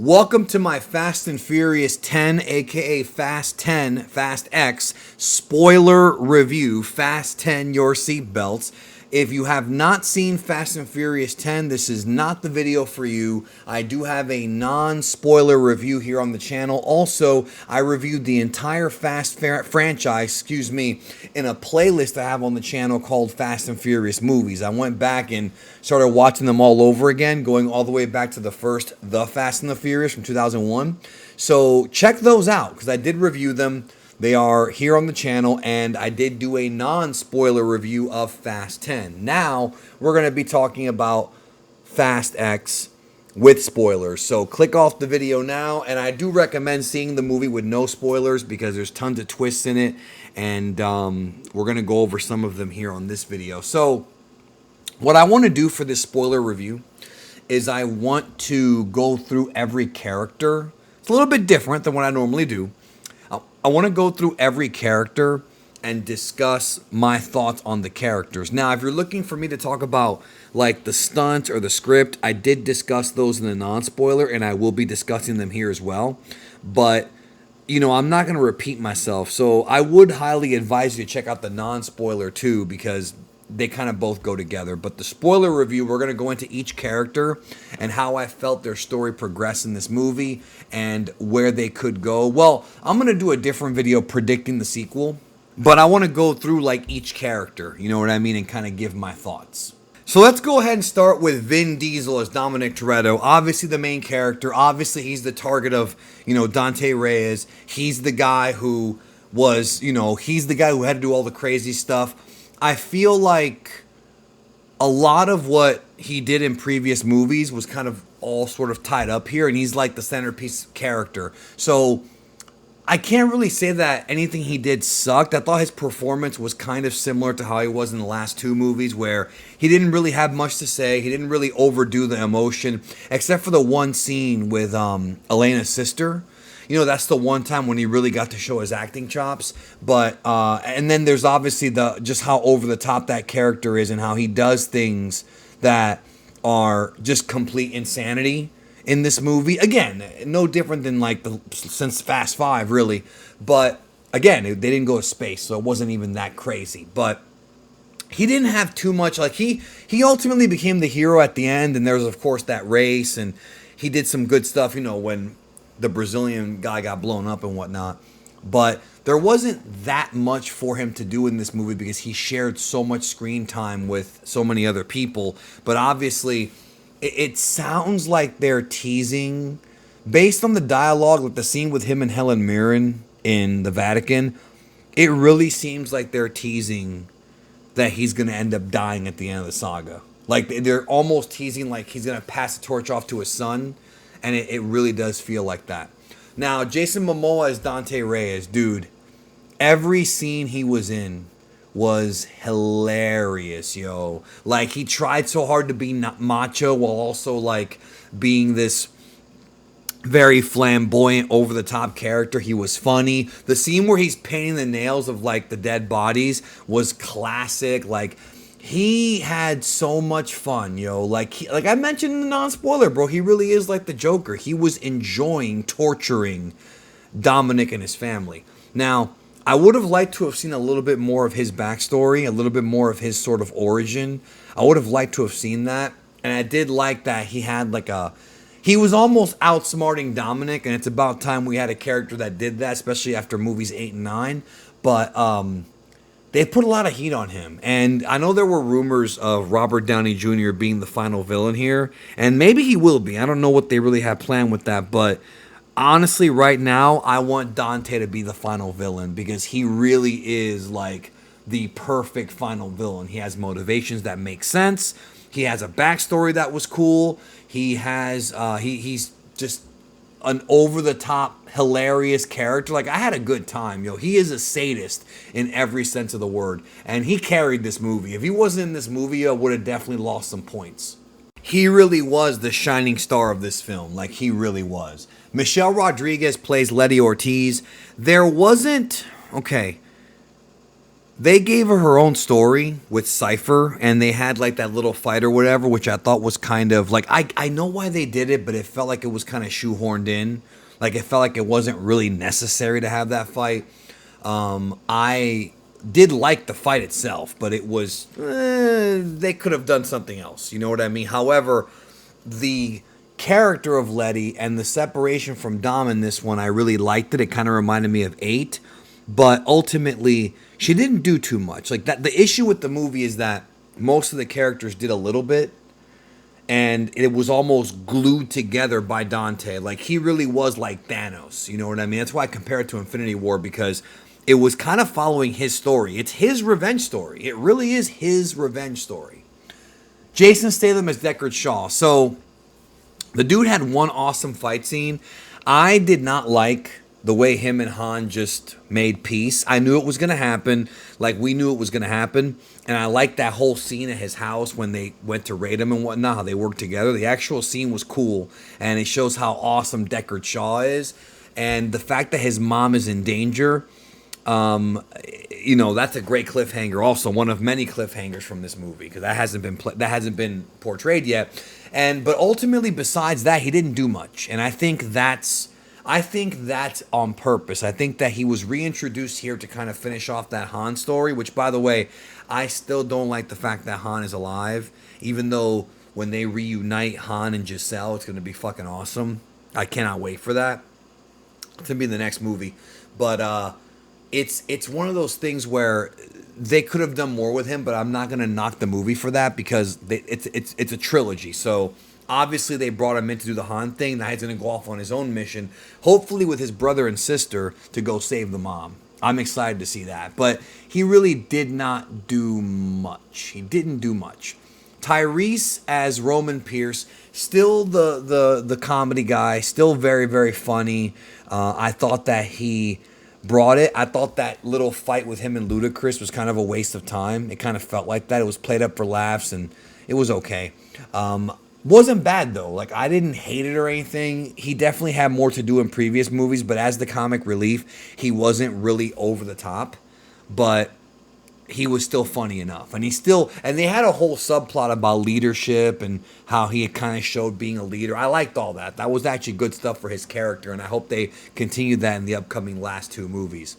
Welcome to my Fast and Furious 10, aka Fast 10, Fast X, spoiler review. Fast 10 your seatbelts. If you have not seen Fast and Furious 10, this is not the video for you. I do have a non-spoiler review here on the channel. Also, I reviewed the entire Fast franchise, in a playlist I have on the channel called Fast and Furious Movies. I went back and started watching them all over again, going all the way back to the first The Fast and the Furious from 2001. So check those out, because I did review them. They are here on the channel, and I did do a non-spoiler review of Fast 10. Now, we're going to be talking about Fast X with spoilers. So click off the video now, and I do recommend seeing the movie with no spoilers because there's tons of twists in it, and we're going to go over some of them here on this video. So what I want to do for this spoiler review is I want to go through every character. It's a little bit different than what I normally do. I want to go through every character and discuss my thoughts on the characters. Now, if you're looking for me to talk about like the stunts or the script, I did discuss those in the non-spoiler, and I will be discussing them here as well. But, you know, I'm not going to repeat myself. So I would highly advise you to check out the non-spoiler too, because they kind of both go together. But the spoiler review, we're going to go into each character and how I felt their story progressed in this movie and where they could go. Well, I'm going to do a different video predicting the sequel, but I want to go through like each character, you know what I mean, and kind of give my thoughts. So let's go ahead and start with Vin Diesel as Dominic Toretto. Obviously the main character. Obviously he's the target of, Dante Reyes. He's the guy who was, he's the guy who had to do all the crazy stuff. I feel like a lot of what he did in previous movies was kind of all sort of tied up here, and he's like the centerpiece character. So I can't really say that anything he did sucked. I thought his performance was kind of similar to how he was in the last two movies, where he didn't really have much to say. He didn't really overdo the emotion, except for the one scene with Elena's sister. That's the one time when he really got to show his acting chops. But and then there's obviously just how over the top that character is and how he does things that are just complete insanity in this movie. Again, no different than since Fast 5, really. But again, they didn't go to space, so it wasn't even that crazy. But he didn't have too much. He ultimately became the hero at the end, and there was, of course, that race, and he did some good stuff, when the Brazilian guy got blown up and whatnot. But there wasn't that much for him to do in this movie because he shared so much screen time with so many other people. But obviously, it sounds like they're teasing, based on the dialogue, like the scene with him and Helen Mirren in the Vatican, it really seems like they're teasing that he's going to end up dying at the end of the saga. Like, they're almost teasing like he's going to pass the torch off to his son. And it really does feel like that. Now, Jason Momoa as Dante Reyes, dude, every scene he was in was hilarious, yo. Like, he tried so hard to be macho while also, being this very flamboyant, over-the-top character. He was funny. The scene where he's painting the nails of, the dead bodies was classic. He had so much fun, yo. Like I mentioned in the non-spoiler, bro, he really is like the Joker. He was enjoying torturing Dominic and his family. Now, I would have liked to have seen a little bit more of his backstory, a little bit more of his sort of origin. I would have liked to have seen that. And I did like that he had he was almost outsmarting Dominic, and it's about time we had a character that did that, especially after movies 8 and 9. But, they put a lot of heat on him, and I know there were rumors of Robert Downey Jr. being the final villain here, and maybe he will be. I don't know what they really have planned with that, but honestly, right now, I want Dante to be the final villain because he really is the perfect final villain. He has motivations that make sense. He has a backstory that was cool. He has he's just an over-the-top, hilarious character. I had a good time, yo. He is a sadist in every sense of the word, and he carried this movie. If he wasn't in this movie, I would have definitely lost some points. He really was the shining star of this film. He really was. Michelle Rodriguez plays Letty Ortiz. There They gave her own story with Cypher, and they had like that little fight or whatever, which I thought was kind of like, I know why they did it, but it felt like it was kind of shoehorned in. Like it felt like it wasn't really necessary to have that fight. I did like the fight itself, but it was they could have done something else. You know what I mean? However, the character of Letty and the separation from Dom in this one, I really liked it. It kind of reminded me of 8, but ultimately she didn't do too much. Like that, the issue with the movie is that most of the characters did a little bit, and it was almost glued together by Dante. Like he really was like Thanos. You know what I mean? That's why I compare it to Infinity War, because it was kind of following his story. It's his revenge story. It really is his revenge story. Jason Statham as Deckard Shaw. So the dude had one awesome fight scene. I did not like the way him and Han just made peace. I knew it was going to happen. Like, we knew it was going to happen. And I liked that whole scene at his house when they went to raid him and whatnot, how they worked together. The actual scene was cool. And it shows how awesome Deckard Shaw is. And the fact that his mom is in danger, you know, that's a great cliffhanger. Also, one of many cliffhangers from this movie, because that hasn't been portrayed yet. But ultimately, besides that, he didn't do much. And I think that's on purpose. I think that he was reintroduced here to kind of finish off that Han story, which, by the way, I still don't like the fact that Han is alive, even though when they reunite Han and Giselle, it's going to be fucking awesome. I cannot wait for that. It's going to be the next movie. But it's one of those things where they could have done more with him, but I'm not going to knock the movie for that, because it's a trilogy. So obviously they brought him in to do the Han thing. Now he's going to go off on his own mission, hopefully with his brother and sister, to go save the mom. I'm excited to see that. But he really did not do much. He didn't do much. Tyrese as Roman Pierce, still the comedy guy, still very, very funny. I thought that he brought it. I thought that little fight with him and Ludacris was kind of a waste of time. It kind of felt like that. It was played up for laughs, and it was okay. Wasn't bad, though. Like, I didn't hate it or anything. He definitely had more to do in previous movies, but as the comic relief, he wasn't really over the top. But he was still funny enough. And they had a whole subplot about leadership and how he had kind of showed being a leader. I liked all that. That was actually good stuff for his character, and I hope they continue that in the upcoming last 2 movies.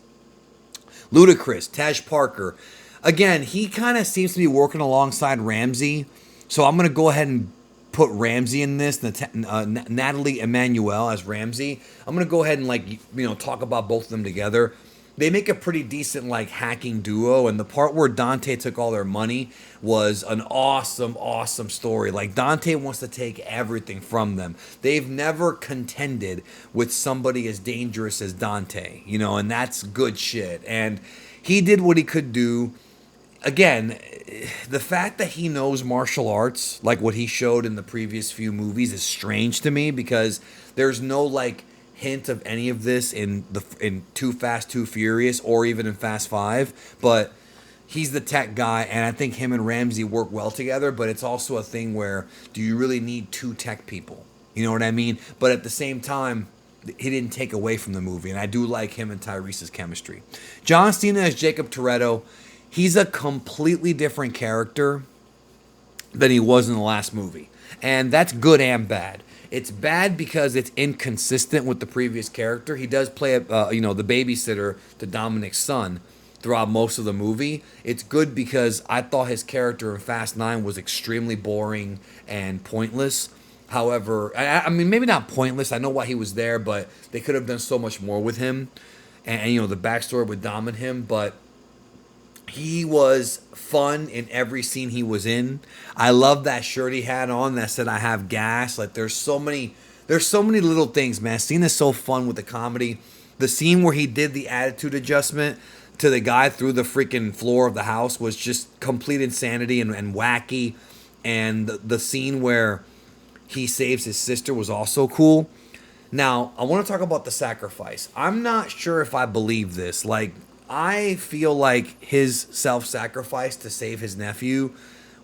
Ludacris, Taj Parker. Again, he kind of seems to be working alongside Ramsey, so I'm going to go ahead and put Ramsey in this, Natalie Emmanuel as Ramsey. I'm going to go ahead and talk about both of them together. They make a pretty decent hacking duo, and the part where Dante took all their money was an awesome, awesome story. Like, Dante wants to take everything from them. They've never contended with somebody as dangerous as Dante, and that's good shit. And he did what he could do. Again, the fact that he knows martial arts, like what he showed in the previous few movies, is strange to me, because there's no hint of any of this in Too Fast, Too Furious, or even in Fast 5. But he's the tech guy, and I think him and Ramsey work well together. But it's also a thing where, do you really need 2 tech people? You know what I mean? But at the same time, he didn't take away from the movie, and I do like him and Tyrese's chemistry. John Cena as Jacob Toretto. He's a completely different character than he was in the last movie. And that's good and bad. It's bad because it's inconsistent with the previous character. He does play, the babysitter to Dominic's son throughout most of the movie. It's good because I thought his character in Fast 9 was extremely boring and pointless. However, I mean, maybe not pointless. I know why he was there, but they could have done so much more with him. And the backstory with Dom and him, but he was fun in every scene he was in. I love that shirt he had on that said, "I have gas." Like, there's so many little things, man. Cena's so fun with the comedy. The scene where he did the attitude adjustment to the guy through the freaking floor of the house was just complete insanity and wacky. And the scene where he saves his sister was also cool. Now, I want to talk about the sacrifice. I'm not sure if I believe this. I feel like his self-sacrifice to save his nephew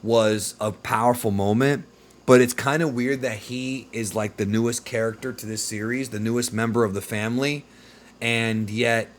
was a powerful moment, but it's kind of weird that he is the newest character to this series, the newest member of the family, and yet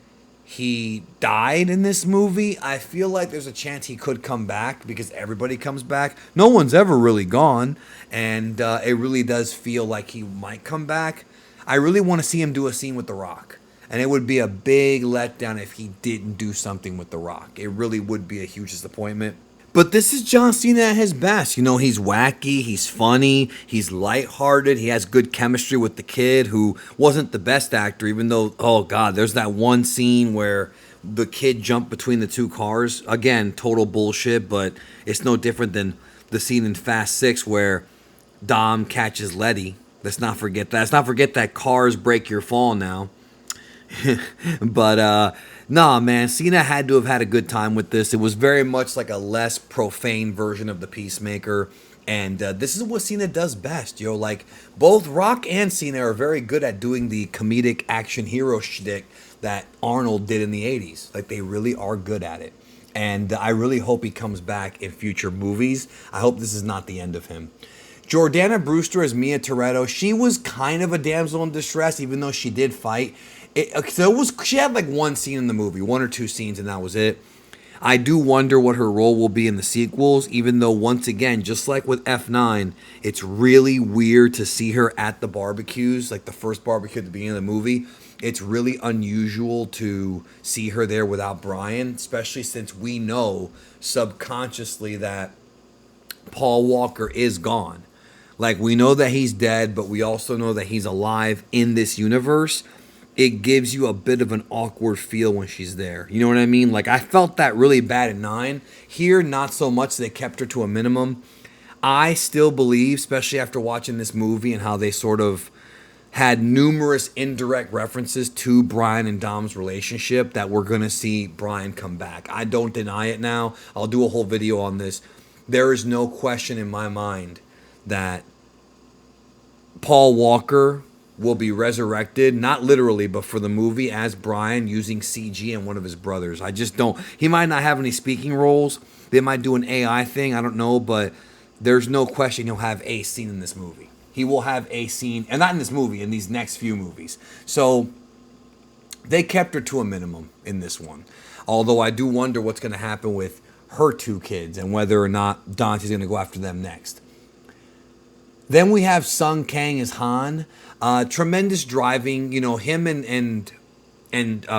he died in this movie. I feel like there's a chance he could come back because everybody comes back. No one's ever really gone, and it really does feel like he might come back. I really want to see him do a scene with The Rock, and it would be a big letdown if he didn't do something with The Rock. It really would be a huge disappointment. But this is John Cena at his best. You know, he's wacky, he's funny, he's lighthearted, he has good chemistry with the kid who wasn't the best actor, even though, oh God, there's that one scene where the kid jumped between the two cars. Again, total bullshit, but it's no different than the scene in Fast 6 where Dom catches Letty. Let's not forget that. Let's not forget that cars break your fall now. But nah, man, Cena had to have had a good time with this. It was very much like a less profane version of the Peacemaker, and this is what Cena does best, yo. Like, both Rock and Cena are very good at doing the comedic action hero shtick that Arnold did in the 80s. Like, they really are good at it, and I really hope he comes back in future movies. I hope this is not the end of him. Jordana Brewster as Mia Toretto. She was kind of a damsel in distress, even though she did fight. She had like one scene in the movie, one or two scenes, and that was it. I do wonder what her role will be in the sequels, even though, once again, just like with F9, it's really weird to see her at the barbecues, like the first barbecue at the beginning of the movie. It's really unusual to see her there without Brian, especially since we know subconsciously that Paul Walker is gone. Like, we know that he's dead, but we also know that he's alive in this universe. It gives you a bit of an awkward feel when she's there. You know what I mean? Like, I felt that really bad at 9. Here, not so much. They kept her to a minimum. I still believe, especially after watching this movie and how they sort of had numerous indirect references to Brian and Dom's relationship, that we're going to see Brian come back. I don't deny it now. I'll do a whole video on this. There is no question in my mind that Paul Walker will be resurrected, not literally, but for the movie, as Brian, using CG and one of his brothers. I just don't. He might not have any speaking roles. They might do an AI thing. I don't know, but there's no question he'll have a scene in this movie. He will have a scene, and not in this movie, in these next few movies. So they kept her to a minimum in this one. Although I do wonder what's going to happen with her two kids and whether or not Dante's going to go after them next. Then we have Sung Kang as Han. Tremendous driving. You know, him and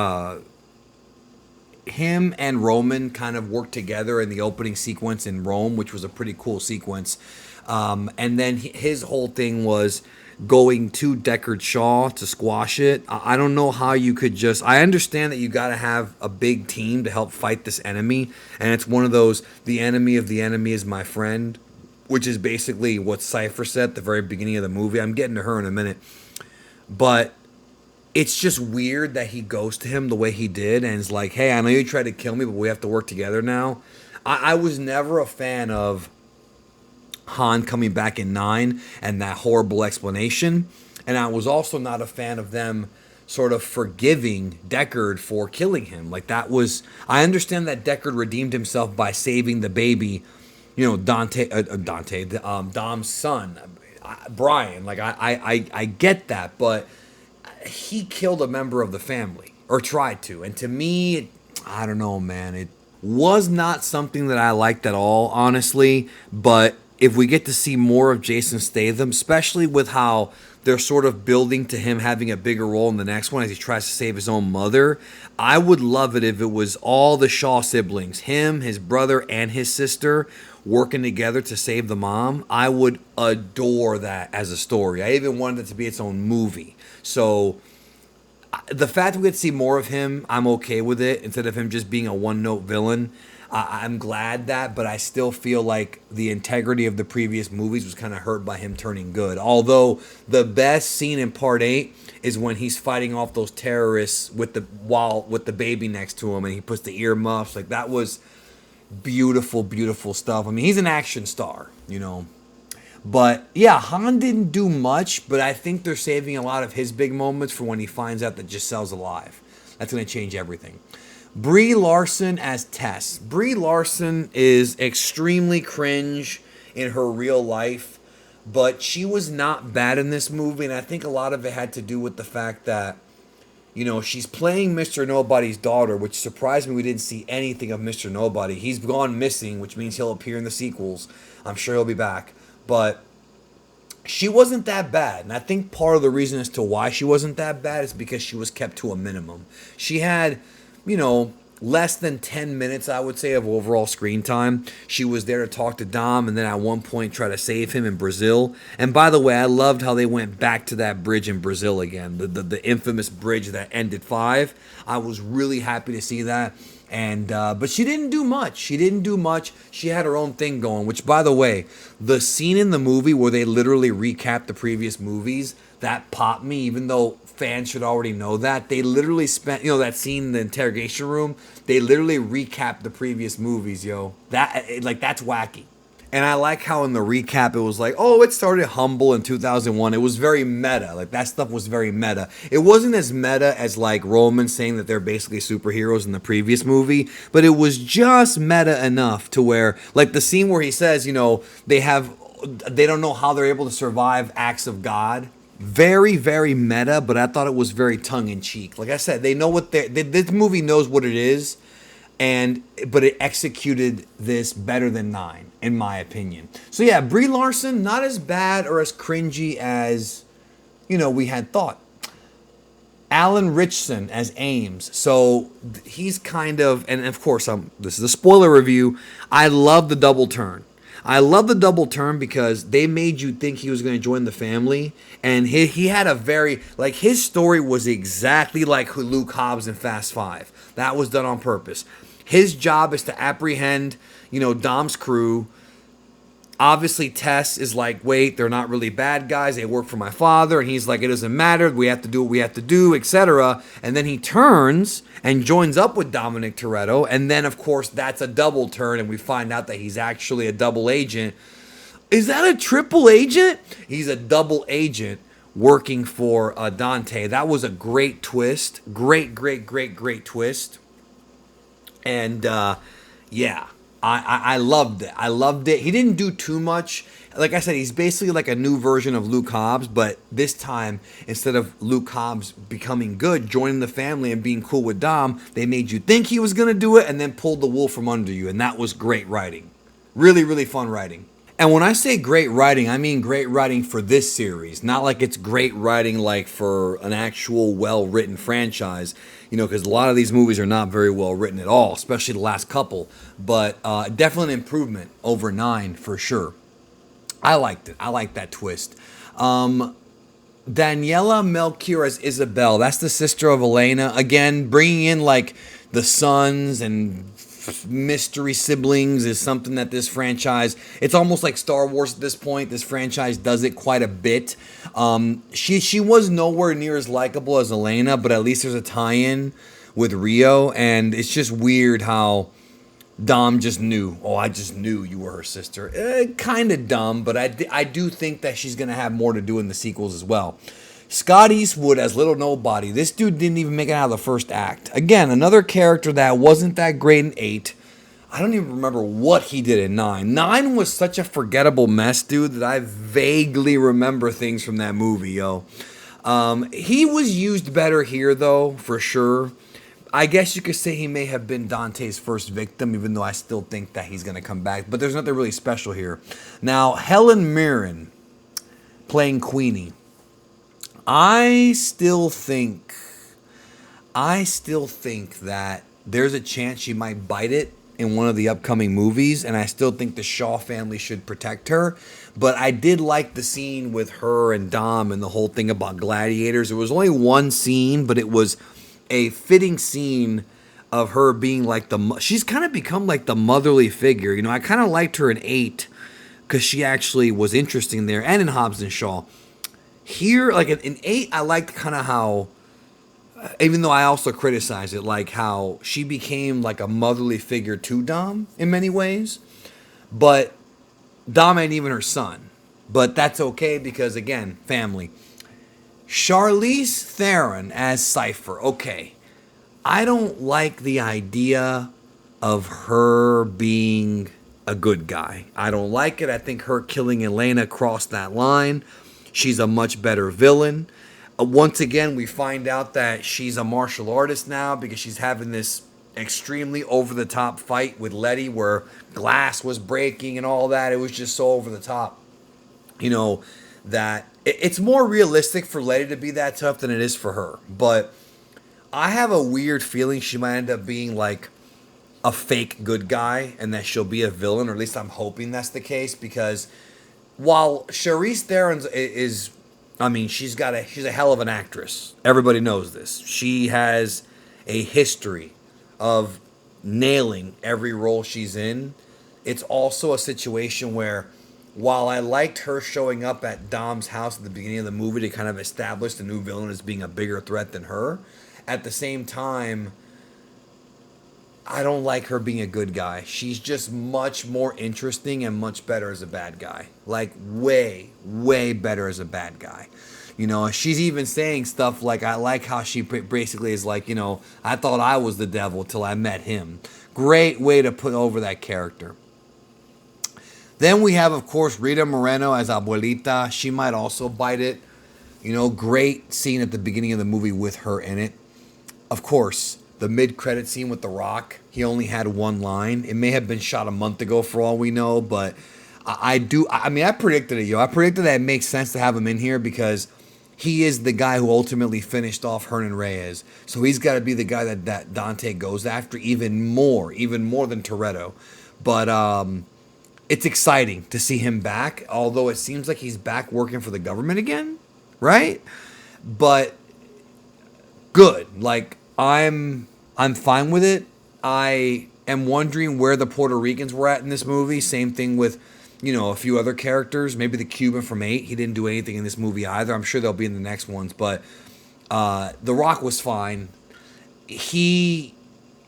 Roman kind of worked together in the opening sequence in Rome, which was a pretty cool sequence. And then his whole thing was going to Deckard Shaw to squash it. I don't know how you could just... I understand that you got to have a big team to help fight this enemy. And it's one of those, the enemy of the enemy is my friend, which is basically what Cypher said at the very beginning of the movie. I'm getting to her in a minute. But it's just weird that he goes to him the way he did and is like, hey, I know you tried to kill me, but we have to work together now. I was never a fan of Han coming back in 9 and that horrible explanation. And I was also not a fan of them sort of forgiving Deckard for killing him. Like, that was... I understand that Deckard redeemed himself by saving the baby, you know, Dom's son, Brian. Like, I get that, but he killed a member of the family, or tried to. And to me, I don't know, man. It was not something that I liked at all, honestly. But if we get to see more of Jason Statham, especially with how they're sort of building to him having a bigger role in the next one as he tries to save his own mother, I would love it if it was all the Shaw siblings, him, his brother, and his sister, working together to save the mom. I would adore that as a story. I even wanted it to be its own movie. So the fact that we get to see more of him, I'm okay with it, instead of him just being a one-note villain. I'm glad that, but I still feel like the integrity of the previous movies was kind of hurt by him turning good. Although the best scene in Part 8 is when he's fighting off those terrorists with the baby next to him, and he puts the earmuffs. Like, that was beautiful, beautiful stuff. I mean, he's an action star, you know. But yeah, Han didn't do much, but I think they're saving a lot of his big moments for when he finds out that Giselle's alive. That's going to change everything. Brie Larson as Tess. Brie Larson is extremely cringe in her real life, but she was not bad in this movie, and I think a lot of it had to do with the fact that She's playing Mr. Nobody's daughter, which surprised me we didn't see anything of Mr. Nobody. He's gone missing, which means he'll appear in the sequels. I'm sure he'll be back. But she wasn't that bad. And I think part of the reason as to why she wasn't that bad is because she was kept to a minimum. She had, less than 10 minutes, I would say, of overall screen time. She was there to talk to Dom and then at one point try to save him in Brazil. And by the way, I loved how they went back to that bridge in Brazil again, the infamous bridge that ended 5. I was really happy to see that. And but she didn't do much. She had her own thing going, which, by the way, the scene in the movie where they literally recap the previous movies, that popped me, even though fans should already know that. They literally spent, that scene in the interrogation room, they literally recapped the previous movies, yo. That's wacky. And I like how in the recap it was like, oh, it started humble in 2001. It was very meta. Like, that stuff was very meta. It wasn't as meta as, like, Roman saying that they're basically superheroes in the previous movie, but it was just meta enough to where, like, the scene where he says, they don't know how they're able to survive acts of God. Very, very meta, but I thought it was very tongue-in-cheek. Like I said, they know what this movie knows what it is, but it executed this better than 9, in my opinion. So yeah, Brie Larson, not as bad or as cringy as, we had thought. Alan Ritchson as Ames. So he's kind of, and of course, this is a spoiler review. I love the double turn. Because they made you think he was going to join the family. And he had a very, his story was exactly like Luke Hobbs in Fast 5. That was done on purpose. His job is to apprehend, Dom's crew. Obviously, Tess is like, wait, they're not really bad guys. They work for my father. And he's like, it doesn't matter. We have to do what we have to do, etc. And then he turns and joins up with Dominic Toretto. And then, of course, that's a double turn. And we find out that he's actually a double agent. Is that a triple agent? He's a double agent working for Dante. That was a great twist. Great twist. And, yeah. I loved it. He didn't do too much. Like I said, he's basically like a new version of Luke Hobbs, but this time, instead of Luke Hobbs becoming good, joining the family and being cool with Dom, they made you think he was going to do it and then pulled the wool from under you. And that was great writing. Really, really fun writing. And when I say great writing, I mean great writing for this series. Not like it's great writing like for an actual well-written franchise. Because a lot of these movies are not very well written at all, especially the last couple. But definitely an improvement over 9 for sure. I liked it. I liked that twist. Daniela Melchior as Isabel. That's the sister of Elena. Again, bringing in like the sons and mystery siblings is something that this franchise, it's almost like Star Wars at this point. This franchise does it quite a bit. She was nowhere near as likable as Elena, but at least there's a tie-in with Rio, and it's just weird how Dom just knew. Oh, I just knew you were her sister. Kind of dumb, but I do think that she's going to have more to do in the sequels as well. Scott Eastwood as Little Nobody. This dude didn't even make it out of the first act. Again, another character that wasn't that great in 8. I don't even remember what he did in 9. 9 was such a forgettable mess, dude, that I vaguely remember things from that movie, yo. He was used better here, though, for sure. I guess you could say he may have been Dante's first victim, even though I still think that he's going to come back. But there's nothing really special here. Now, Helen Mirren playing Queenie. I still think that there's a chance she might bite it in one of the upcoming movies, and I still think the Shaw family should protect her. But I did like the scene with her and Dom and the whole thing about gladiators. It was only one scene, but it was a fitting scene of her being like she's kind of become like the motherly figure. I kind of liked her in 8 because she actually was interesting there, and in Hobbs and Shaw. Here, like in 8, I liked kind of how, even though I also criticize it, like how she became like a motherly figure to Dom in many ways. But Dom ain't even her son. But that's okay because, again, family. Charlize Theron as Cypher. Okay. I don't like the idea of her being a good guy. I don't like it. I think her killing Elena crossed that line. She's a much better villain. Once again, we find out that she's a martial artist now because she's having this extremely over the top fight with Letty where glass was breaking and all that. It was just so over the top, you know, that it's more realistic for Letty to be that tough than it is for her. But I have a weird feeling she might end up being like a fake good guy and that she'll be a villain, or at least I'm hoping that's the case, because while Charlize Theron is, I mean, she's a hell of an actress. Everybody knows this. She has a history of nailing every role she's in. It's also a situation where, while I liked her showing up at Dom's house at the beginning of the movie to kind of establish the new villain as being a bigger threat than her, at the same time, I don't like her being a good guy. She's just much more interesting and much better as a bad guy. Like, way, way better as a bad guy. You know, she's even saying stuff like, I like how she basically is like, you know, I thought I was the devil till I met him. Great way to put over that character. Then we have, of course, Rita Moreno as Abuelita. She might also bite it. You know, great scene at the beginning of the movie with her in it. Of course, the mid-credit scene with The Rock, he only had one line. It may have been shot a month ago for all we know, but I predicted it, yo. I predicted that it makes sense to have him in here because he is the guy who ultimately finished off Hernan Reyes. So he's got to be the guy that Dante goes after even more than Toretto. But it's exciting to see him back, although it seems like he's back working for the government again, right? But good. Like, I'm fine with it. I am wondering where the Puerto Ricans were at in this movie. Same thing with, you know, a few other characters. Maybe the Cuban from 8. He didn't do anything in this movie either. I'm sure they'll be in the next ones. But The Rock was fine. He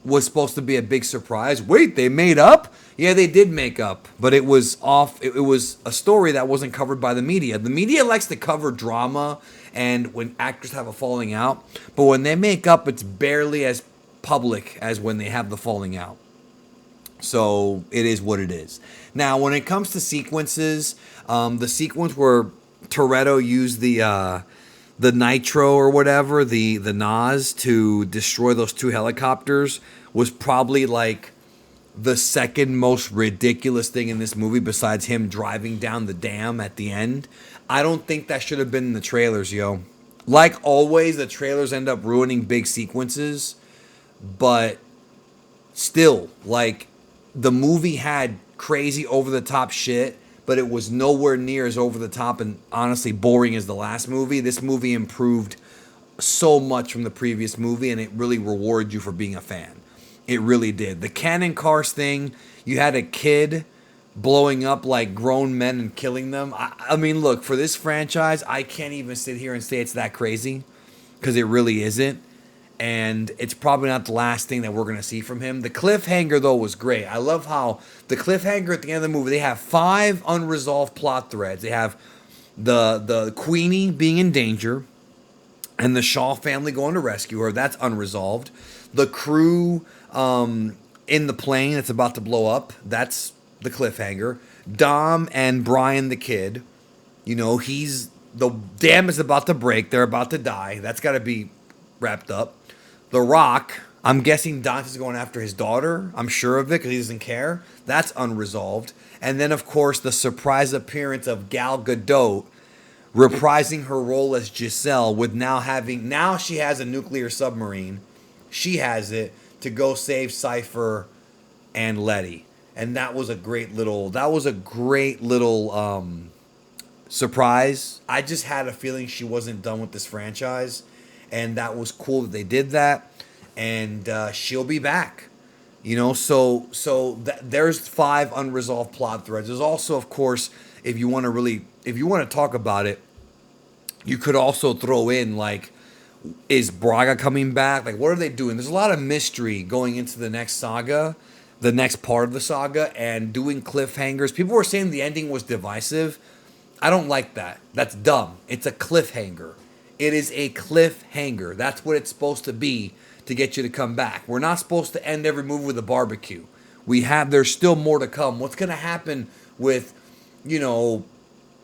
was supposed to be a big surprise. Wait, they made up? Yeah, they did make up. But it was off. It was a story that wasn't covered by the media. The media likes to cover drama and when actors have a falling out. But when they make up, it's barely as public as when they have the falling out. So it is what it is. Now, when it comes to sequences, the sequence where Toretto used the nitro or whatever, the NOS to destroy those 2 helicopters was probably like the second most ridiculous thing in this movie besides him driving down the dam at the end. I don't think that should have been in the trailers, yo. Like always, the trailers end up ruining big sequences, but still, like, the movie had crazy over-the-top shit, but it was nowhere near as over-the-top and honestly boring as the last movie. This movie improved so much from the previous movie, and it really rewarded you for being a fan. It really did. The cannon cars thing, you had a kid blowing up like grown men and killing them. I mean, look, for this franchise, I can't even sit here and say it's that crazy because it really isn't. And it's probably not the last thing that we're going to see from him. The cliffhanger, though, was great. I love how the cliffhanger at the end of the movie, they have 5 unresolved plot threads. They have the Queenie being in danger and the Shaw family going to rescue her. That's unresolved. The crew in the plane that's about to blow up. That's the cliffhanger. Dom and Brian the kid. You know, the dam is about to break. They're about to die. That's got to be wrapped up. The Rock, I'm guessing Dante's going after his daughter. I'm sure of it because he doesn't care. That's unresolved. And then, of course, the surprise appearance of Gal Gadot reprising her role as Giselle with now she has a nuclear submarine. She has it to go save Cypher and Letty. And that was a great little surprise. I just had a feeling she wasn't done with this franchise. And that was cool that they did that. And she'll be back. You know, so there's 5 unresolved plot threads. There's also, of course, if you want to talk about it, you could also throw in, like, is Braga coming back? Like, what are they doing? There's a lot of mystery going into the next saga, the next part of the saga, and doing cliffhangers. People were saying the ending was divisive. I don't like that. That's dumb. It's a cliffhanger. It is a cliffhanger. That's what it's supposed to be to get you to come back. We're not supposed to end every movie with a barbecue. There's still more to come. What's going to happen with, you know,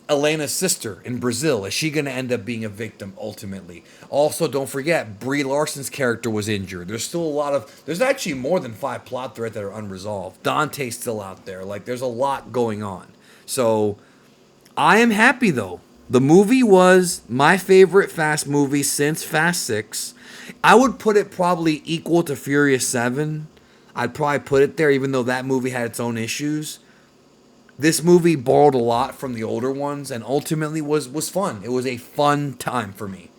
Elena's sister in Brazil, is she going to end up being a victim ultimately? Also, don't forget, Brie Larson's character was injured. There's actually more than 5 plot threads that are unresolved. Dante's still out there. Like, there's a lot going on. So, I am happy though. The movie was my favorite Fast movie since Fast 6. I would put it probably equal to Furious 7. I'd probably put it there, even though that movie had its own issues. This movie borrowed a lot from the older ones and ultimately was fun. It was a fun time for me.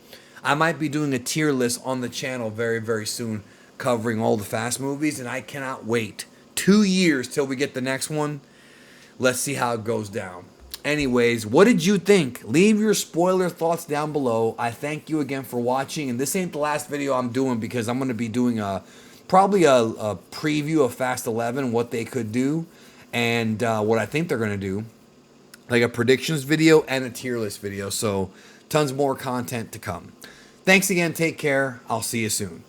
I might be doing a tier list on the channel very, very soon covering all the Fast movies, and I cannot wait. 2 years till we get the next one. Let's see how it goes down. Anyways, what did you think? Leave your spoiler thoughts down below. I thank you again for watching, and this ain't the last video I'm doing because I'm going to be doing probably a preview of Fast 11, what they could do, and what I think they're going to do, like a predictions video and a tier list video. So tons more content to come. Thanks again. Take care. I'll see you soon.